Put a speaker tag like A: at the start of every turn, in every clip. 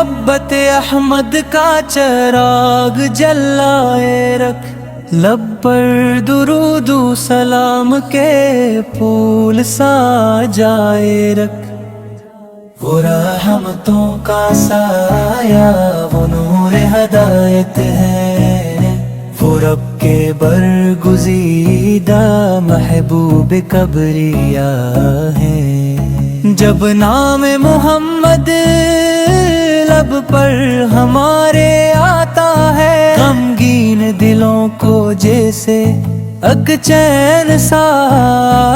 A: محبت احمد کا چراغ جلائے رکھ، لب پر درود و سلام کے پھول سجائے رکھ۔ وہ رحمتوں کا سایہ، وہ نور ہدایت ہے، وہ رب کے برگزیدہ محبوب کبریا ہے۔ جب نام محمد لب پر ہمارے آتا ہے، غمگین دلوں کو جیسے اک چین سا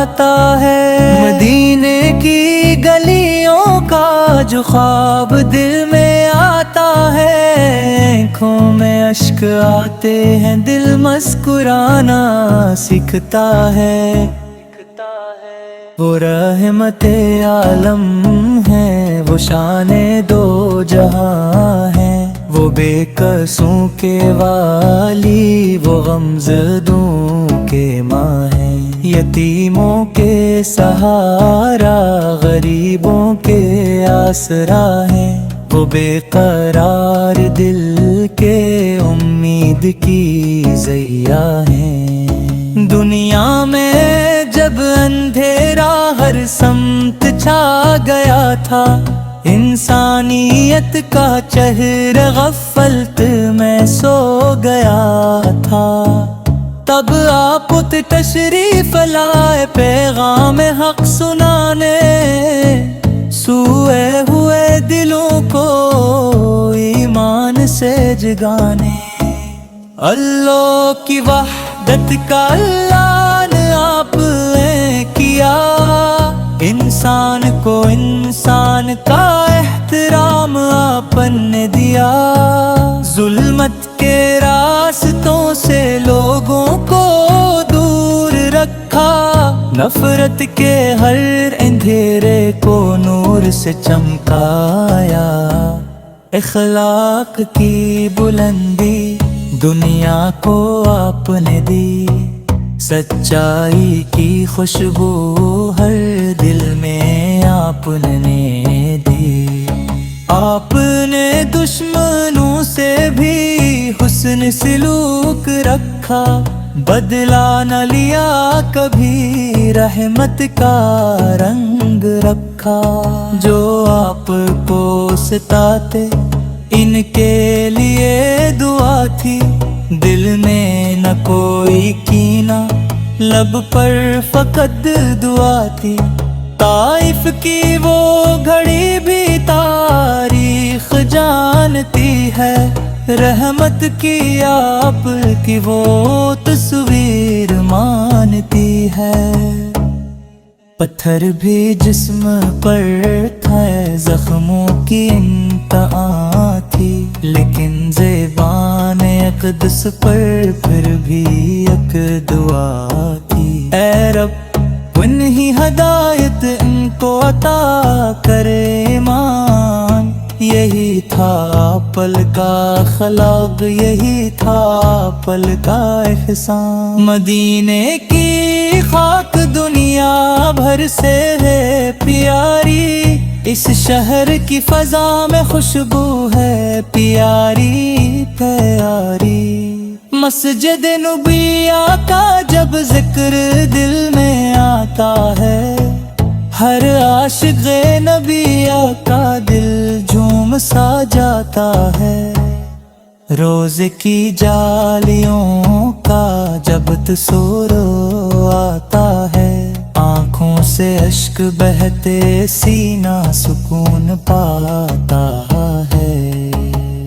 A: آتا ہے۔ مدینے کی گلیوں کا جو خواب دل میں آتا ہے، آنکھوں میں اشک آتے ہیں، دل مسکرانا سیکھتا ہے۔ وہ رحمت عالم ہے، وہ شان دو جہاں ہے، وہ بے قصوں کے والی، وہ غمزدوں کے ماں ہے۔ یتیموں کے سہارا، غریبوں کے آسرا ہے، وہ بے قرار دل کے امید کی ضیاء ہے۔ دنیا میں جب اندھیرا ہر سمت چھا گیا تھا، انسانیت کا چہرہ غفلت میں سو گیا تھا، تب آپ تشریف لائے پیغام حق سنانے، سوئے ہوئے دلوں کو ایمان سے جگانے۔ اللہ کی وحدت کا اعلان آپ نے کیا، انسان کو انسان کا احترام آپ نے دیا، ظلمت کے راستوں سے لوگوں کو دور رکھا، نفرت کے ہر اندھیرے کو نور سے چمکایا۔ اخلاق کی بلندی دنیا کو آپ نے دی، سچائی کی خوشبو ہر دل میں آپ نے دی۔ آپ نے دشمنوں سے بھی حسن سلوک رکھا، بدلہ نہ لیا کبھی، رحمت کا رنگ رکھا۔ جو آپ کو ستاتے ان کے لیے دعا تھی، دل میں نہ کوئی کینہ، لب پر فقط دعا تھی۔ طائف کی وہ گھڑی بھی تاریخ جانتی ہے، رحمت کی آپ کی وہ تصویر مانتی ہے۔ پتھر بھی جسم پر تھا، زخموں کی انتہا تھی، لیکن زبان اقدس پر پھر بھی ایک دعا تھی۔ اے رب انہی ہدایت ان کو عطا کرے ایمان، یہی تھا پل کا اخلاق، یہی تھا پل کا احسان۔ مدینے کی خاک دنیا بھر سے ہے پیاری، اس شہر کی فضا میں خوشبو ہے پیاری پیاری۔ مسجد نبویہ کا جب ذکر دل میں آتا ہے، ہر عاشق نبی کا دل جھوم سا جاتا ہے۔ روزے کی جالیوں کا جب تصور آتا ہے، آنکھوں سے اشک بہتے سینہ سکون پاتا ہے۔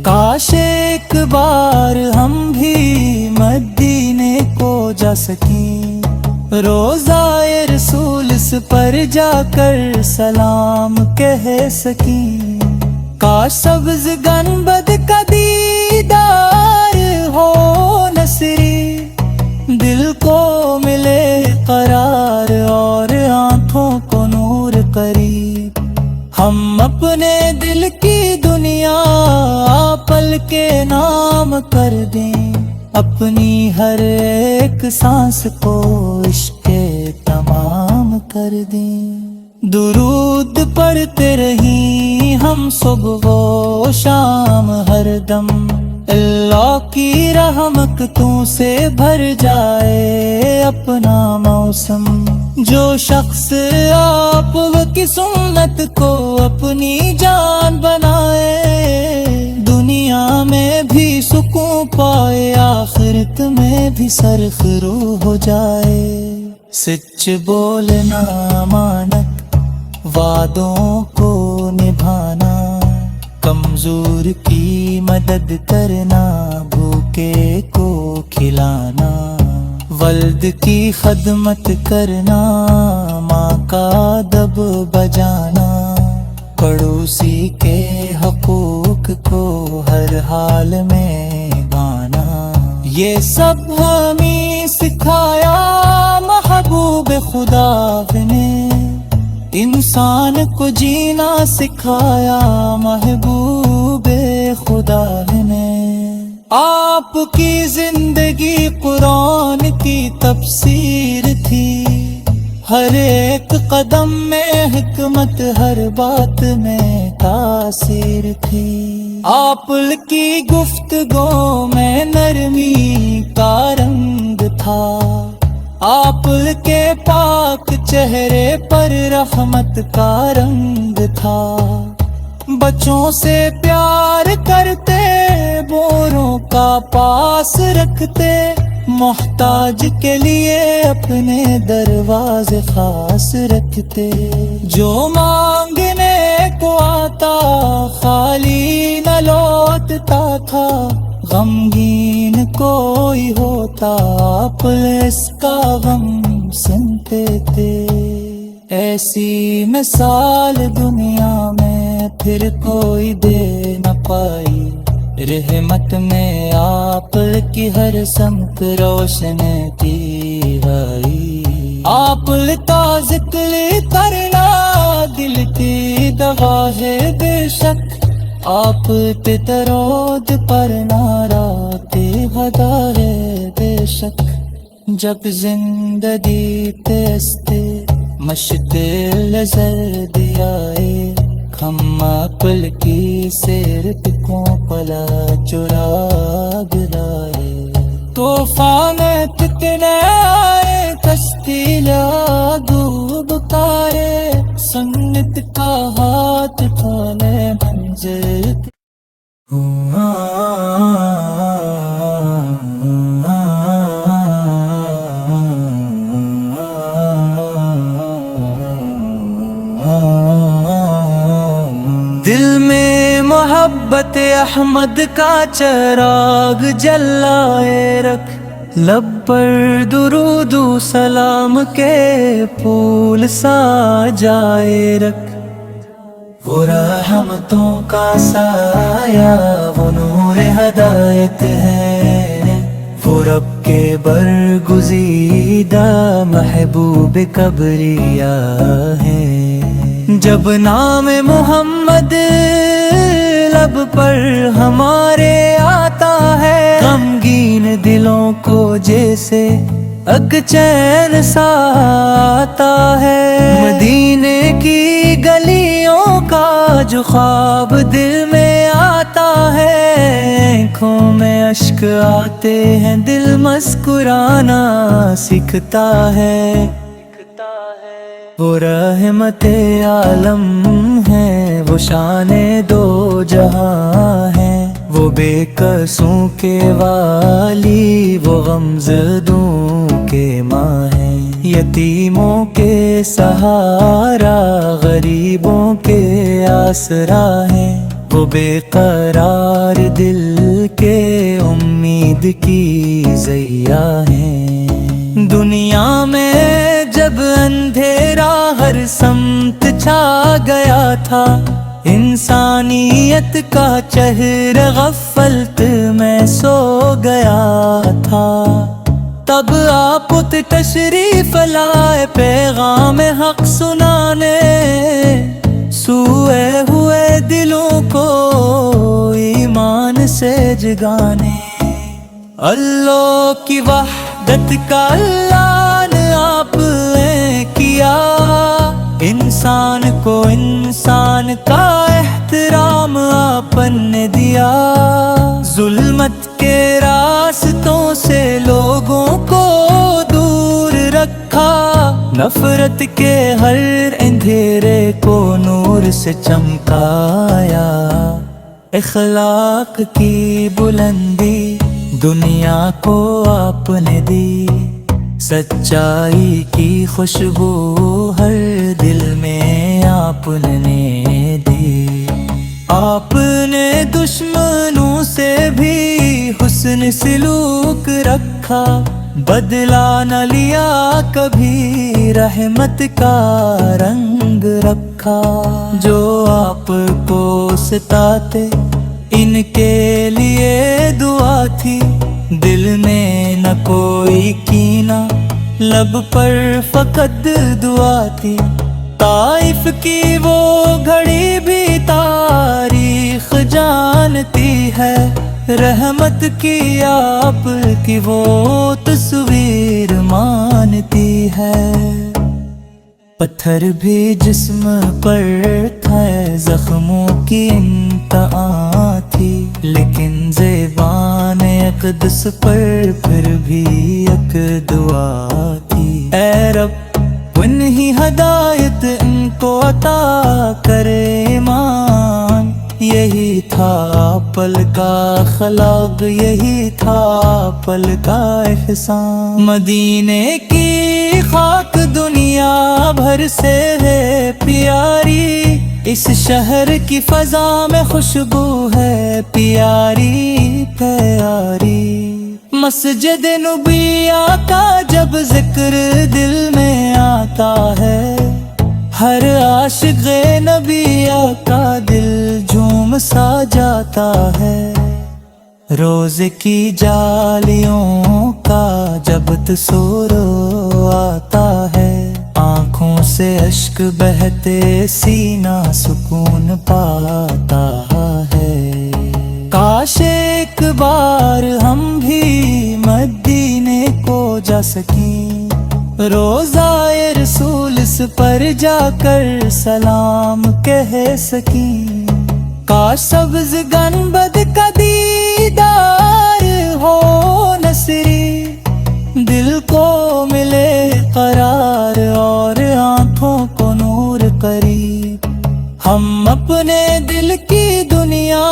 A: کاش ایک بار ہم بھی مدینے کو جا سکیں، روضہ رسول اس پر جا کر سلام کہہ سکیں۔ کاش سبز گنبد کا دیدار ہو نصری، دل کو ملے قرار اور آنکھوں کو نور قریب۔ ہم اپنے دل کی دنیا پل کے نام کر دیں، اپنی ہر ایک سانس کو عشق تمام کر دیں۔ درود پڑھتے رہیں ہم صبح و شام ہر دم اللہ کی رحمتوں سے بھر جائے اپنا موسم۔ جو شخص آپ کی سنت کو اپنی جان بنائے، دنیا میں بھی سکون پائے، آخرت میں بھی سرخرو ہو جائے۔ سچ بولنا، امانت، وعدوں کو نبھانا، کمزور کی مدد کرنا، بھوکے کو کھلانا، ولد کی خدمت کرنا، ماں کا ادب بجانا، پڑوسی کے حقوق کو ہر حال میں گانا، یہ سب ہمیں سکھایا محبوب خدا نے، انسان کو جینا سکھایا محبوب خدا نے۔ آپ کی زندگی قرآن کی تفسیر تھی، ہر ایک قدم میں حکمت، ہر بات میں تاثیر تھی۔ آپ کی گفتگو میں نرمی کا رنگ تھا، آپ کے پاک چہرے پر رحمت کا رنگ تھا۔ بچوں سے پیار کرتے، بوروں کا پاس رکھتے، محتاج کے لیے اپنے دروازے خاص رکھتے۔ جو مانگنے کو آتا خالی نہ لوٹتا تھا، غمگین کوئی ہوتا آپ اس کا غم سنتے تھے۔ ایسی مثال دنیا میں پھر کوئی دے نہ پائی، رحمت میں آپ کی ہر سمت روشن کی آئی۔ آپ کا ذکر کرنا دل کی دوا ہے بے شک، آپ پہ درود پڑھنا رات غدا ہے بے شک۔ جب زندگی تستے مشت لزر دیائے، کھما پل کی سیر پکوں پلا چرا گرائے۔ طوفان کتنے آئے، کشتی لا ڈوب کارے، سنت کا ہاتھ کھانے منزل۔ دل میں محبت احمد کا چراغ جلائے رکھ، لب پر درود و سلام کے پھول سجائے رکھ۔ وہ رحمتوں کا سایہ، وہ نور ہدایت ہے، وہ رب کے برگزیدہ محبوب کبریا ہے۔ جب نام محمد لب پر ہمارے آتا ہے، غمگین دلوں کو جیسے اگ چین سا آتا ہے۔ مدینے کی گلیوں کا جو خواب دل میں آتا ہے، آنکھوں میں اشک آتے ہیں، دل مسکرانا سیکھتا ہے۔ وہ رحمت عالم ہے، وہ شان دو جہاں ہے، وہ بے قصوں کے والی، وہ غمزدوں کے ماں ہے۔ یتیموں کے سہارا، غریبوں کے آسرا ہے، وہ بے قرار دل کے امید کی ضیاء ہے۔ دنیا میں جب اندھیرا ہر سمت چھا گیا تھا، انسانیت کا چہرہ غفلت میں سو گیا تھا، تب آپ تشریف لائے پیغام حق سنانے، سوئے ہوئے دلوں کو ایمان سے جگانے۔ اللہ کی وحدت کا اعلان آپ نے کیا، انسان کو انسان کا احترام آپن نے دیا، ظلمت کے راستوں سے لوگوں کو دور رکھا، نفرت کے ہر اندھیرے کو نور سے چمکایا، اخلاق کی بلندی دنیا کو آپ نے دی، سچائی کی خوشبو ہر دل میں آپ نے دی، آپ نے دشمنوں سے بھی حسن سلوک رکھا، بدلہ نہ لیا کبھی، رحمت کا رنگ رکھا، جو آپ کو ستاتے ان کے لیے دعا تھی، دل میں نہ کوئی کینہ، لب پر فقط دعا تھی، طائف کی وہ گھڑی بھی تاریخ جانتی ہے، رحمت کی آپ کی وہ تصویر مانتی ہے، پتھر بھی جسم پر تھے، زخموں کی انتہا تھی، لیکن زبان اقدس پر پھر بھی ایک دعا تھی، اے رب انہی ہدایت ان کو عطا کرے ایمان، یہی تھا پل کا اخلاق، یہی تھا پل کا احسان، مدینے کی خاک دنیا بھر سے ہے پیاری، اس شہر کی فضا میں خوشبو ہے پیاری پیاری، مسجد نبویہ کا جب ذکر دل میں آتا ہے، ہر عاشق نبی کا دل جھوم سا جاتا ہے، روزے کی جالیوں کا جب تصور آتا ہے، آنکھوں سے اشک بہتے سینہ سکون پاتا ہے، کاش ایک بار ہم بھی مدینے کو جا سکیں، روضہ رسول اس پر جا کر سلام کہہ سکیں، کاش سبز گنبد کا دیدار ہو نصری، دل کو ملے قرار اور آنکھوں کو نور قریب، ہم اپنے دل کی دنیا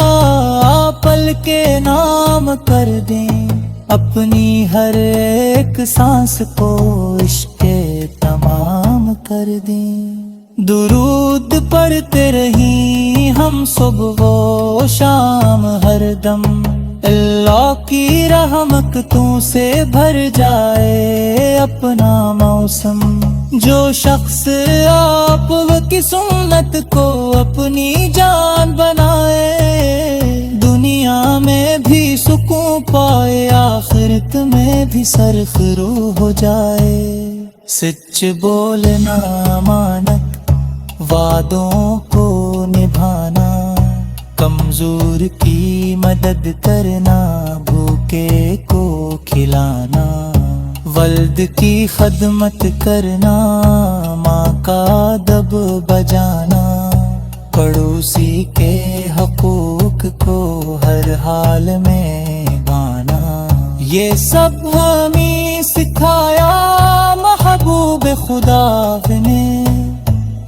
A: پل کے نام کر دیں، اپنی ہر ایک سانس کو عشق تمام کر دیں، درود پڑھتے رہیں ہم صبح و شام ہر دم، اللہ کی رحمتوں سے بھر جائے اپنا موسم، جو شخص آپ کی سنت کو اپنی جان بنائے، دنیا میں بھی سکون پائے، آخرت میں بھی سرخرو ہو جائے، سچ بولنا امانت، وعدوں کو نبھانا، کمزور کی مدد کرنا، بھوکے کو کھلانا، ولد کی خدمت کرنا، ماں کا ادب بجانا، پڑوسی کے حقوق کو ہر حال میں گانا، یہ سب ہمیں سکھایا محبوب خدا نے،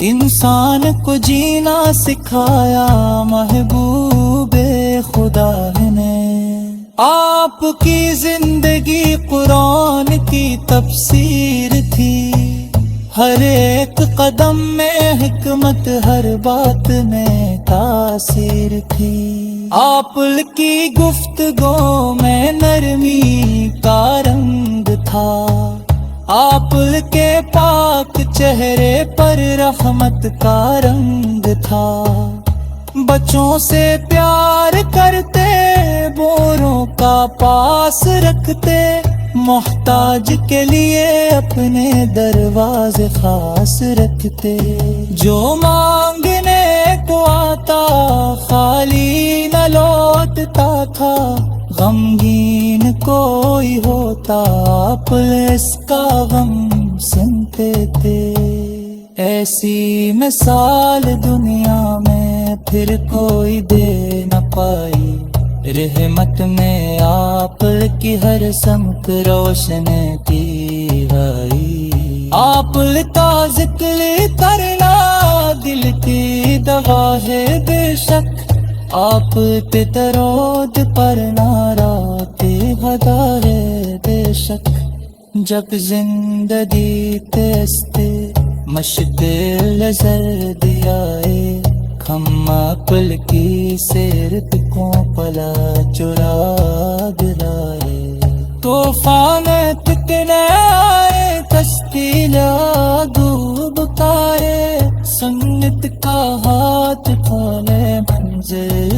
A: انسان کو جینا سکھایا محبوب خدا نے، آپ کی زندگی قرآن کی تفسیر تھی، ہر ایک قدم میں حکمت، ہر بات میں تاثیر تھی، آپ کی گفتگو میں نرمی کا رنگ تھا، آپ کے پاک چہرے پر رحمت کا رنگ تھا، بچوں سے پیار کرتے، بوروں کا پاس رکھتے، محتاج کے لیے اپنے دروازے خاص رکھتے، جو مانگنے کو آتا خالی نہ لوٹتا تھا، غمگین کوئی ہوتا آپ اس کا غم سنتے تھے۔ ایسی مثال دنیا میں پھر کوئی دے نہ پائی، رحمت میں آپ کی ہر سمت روشن کی گئی۔ آپ کا ذکر کرنا دل کی دوا ہے بے شک، آپ پہ درود پڑھنا رات ہدا ہے بے شک۔ جب زندگی تستے مشق لذر دیائے، کھما پل کی سیرت کو پلا چرا گرائے۔ طوفان کتنے آئے کشتی لا ڈوب کارے، سنت کا ہاتھ کھولے منزل۔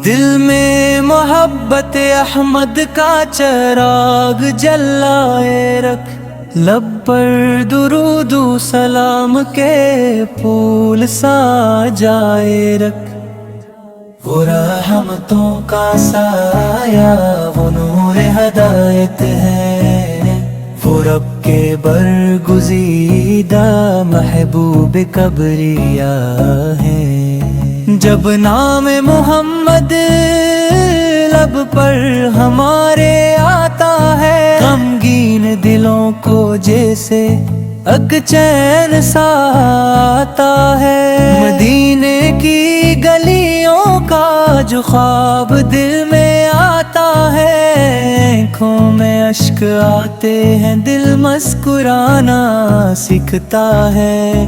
A: دل میں محبت احمد کا چراغ جلائے رکھ، لب پر درود و سلام کے پھول سجائے رکھ۔ وہ رحمتوں کا سایہ، وہ نور ہدایت ہے، وہ رب کے برگزیدہ محبوب کبریا ہے۔ جب نام محمد لب پر ہمارے آتا ہے، غمگین دلوں کو جیسے اگ چین سا آتا ہے۔ مدینے کی گلیوں کا جو خواب دل میں آتا ہے، آنکھوں میں اشک آتے ہیں، دل مسکرانا سیکھتا ہے۔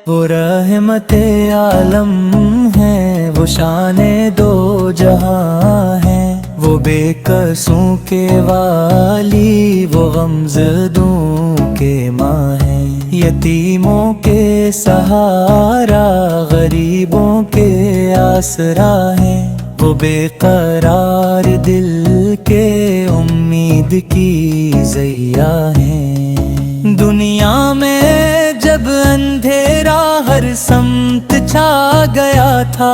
A: وہ رحمت عالم ہے، وہ شان دو جہاں ہے، وہ بے قصوں کے والی، وہ غمزدوں کے ماں ہے۔ یتیموں کے سہارا، غریبوں کے آسرا ہے، وہ بے قرار دل کے امید کی ضیاء ہے۔ دنیا میں جب اندھیرا ہر سمت چھا گیا تھا،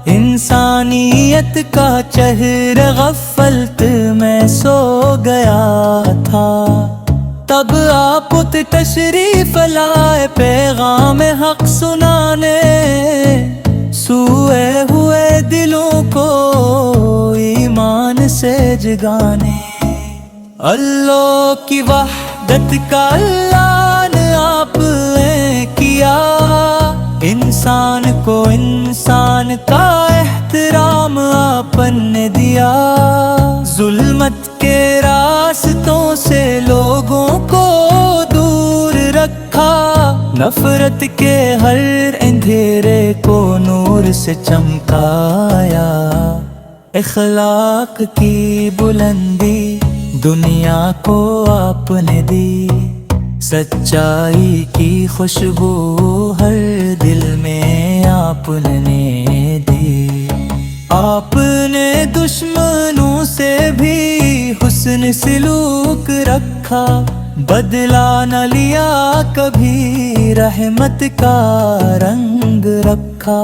A: انسانیت کا چہرہ غفلت میں سو گیا تھا، تب آپ تشریف لائے پیغام حق سنانے، سوئے ہوئے دلوں کو ایمان سے جگانے۔ اللہ کی وحدت کا اعلان آپ نے کیا، انسان کو انسان کا احترام آپ نے دیا، ظلمت کے راستوں سے لوگوں کو دور رکھا، نفرت کے ہر اندھیرے کو نور سے چمکایا۔ اخلاق کی بلندی دنیا کو آپ نے دی، سچائی کی خوشبو ہر دل میں آپ نے دی۔ آپ نے دشمنوں سے بھی حسن سلوک رکھا، بدلہ نہ لیا کبھی، رحمت کا رنگ رکھا۔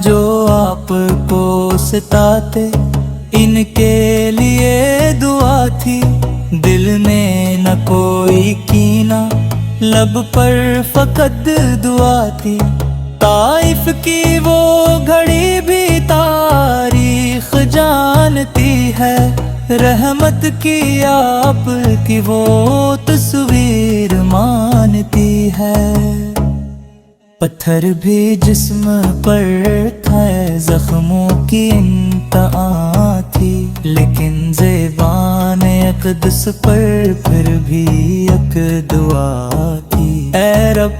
A: جو آپ کو ستاتے ان کے لیے دعا تھی، دل میں نہ کوئی کینہ، لب پر فقط دعا تھی۔ طائف کی وہ گھڑی بھی تاریخ جانتی ہے، رحمت کی آپ کی وہ تصویر مانتی ہے۔ پتھر بھی جسم پر تھا، زخموں کی انتہا تھی، لیکن زبان اقدس پر پھر بھی ایک دعا تھی۔ اے رب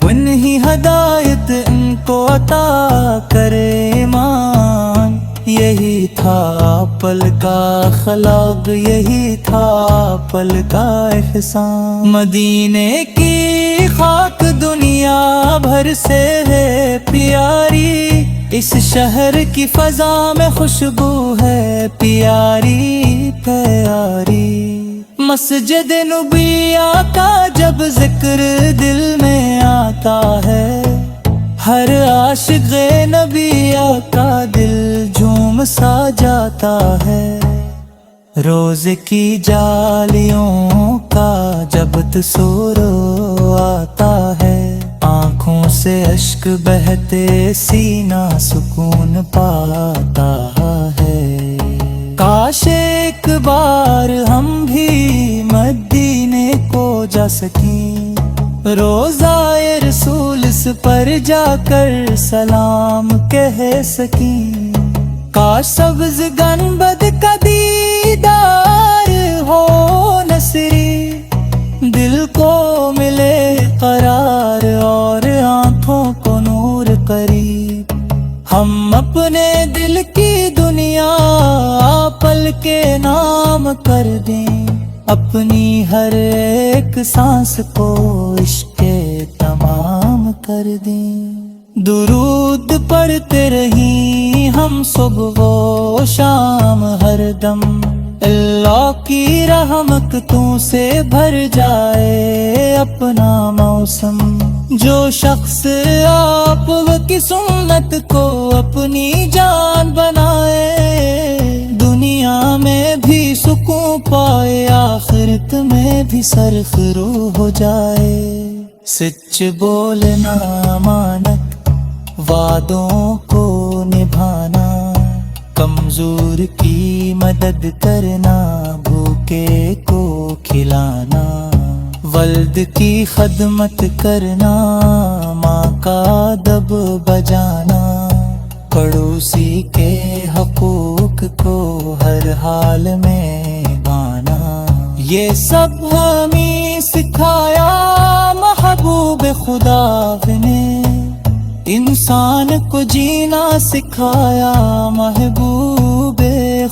A: انہی ہدایت ان کو عطا کرے ایمان، یہی تھا پل کا اخلاق، یہی تھا پل کا احسان۔ مدینے کی خاک دنیا بھر سے ہے پیاری، اس شہر کی فضا میں خوشبو ہے پیاری پیاری۔ مسجد نبویہ کا جب ذکر دل میں آتا ہے، ہر عاشق نبی کا دل جھوم سا جاتا ہے، روز کی جالیوں کا جب تصور آتا ہے، آنکھوں سے اشک بہتے سینہ سکون پاتا ہے۔ کاش ایک بار ہم بھی مدینے کو جا سکیں، روضۂ رسول اس پر جا کر سلام کہہ سکیں۔ کاش سبز گنبد کا دیدار ہو نصری، دل کو ملے قرار اور آنکھوں کو نور قریب۔ ہم اپنے دل کی دنیا پل کے نام کر دیں، اپنی ہر ایک سانس کو عشق تمام کر دیں۔ درود پڑھتے رہیں ہم صبح و شام ہر دم، اللہ کی رحمتوں سے بھر جائے اپنا موسم۔ جو شخص آپ کی سنت کو اپنی جان بنائے، دنیا میں بھی سکون پائے، آخرت میں بھی سرفراز ہو جائے۔ سچ بولنا امانت، وعدوں کو نبھانا، کمزور کی مدد کرنا، بھوکے کو کھلانا، ولد کی خدمت کرنا، ماں کا ادب بجانا، پڑوسی کے حقوق کو ہر حال میں بانا، یہ سب ہمیں سکھایا محبوب خدا نے، انسان کو جینا سکھایا محبوب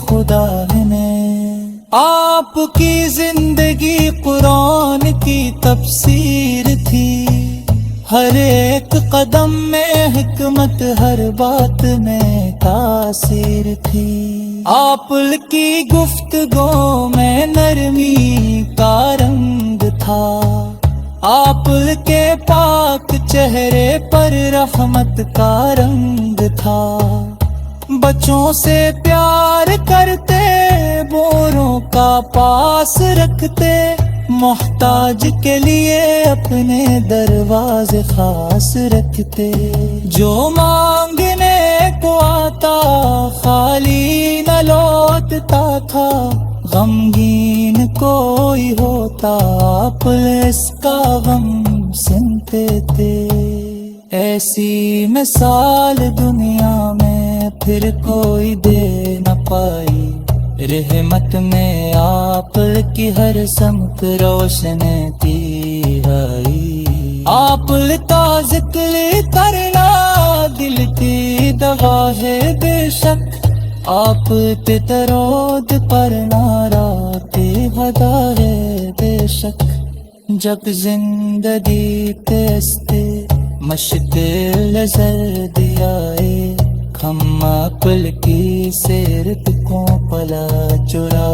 A: خدا نے۔ آپ کی زندگی قرآن کی تفسیر تھی، ہر ایک قدم میں حکمت، ہر بات میں تاثیر تھی۔ آپ کی گفتگو میں نرمی کا رنگ تھا، آپ کے پاک چہرے پر رحمت کا رنگ تھا۔ بچوں سے پیار کرتے، بوروں کا پاس رکھتے، محتاج کے لیے اپنے دروازے خاص رکھتے۔ جو مانگنے کو آتا خالی نہ لوٹتا تھا، غمگین کوئی ہوتا آپ اس کا غم سنتے تھے۔ ایسی مثال دنیا میں پھر کوئی دے نہ پائی، رحمت میں آپ کی ہر سمت روشن تیرائی۔ آپ کا ذکر کرنا دل کی دوا ہے بے شک، آپ پہ درود پڑھنا رات ہدا ہے بے شک۔ جب زندگی تستے مشق لذر دیائے، ہم عقل کی سیرت کو پلا چرا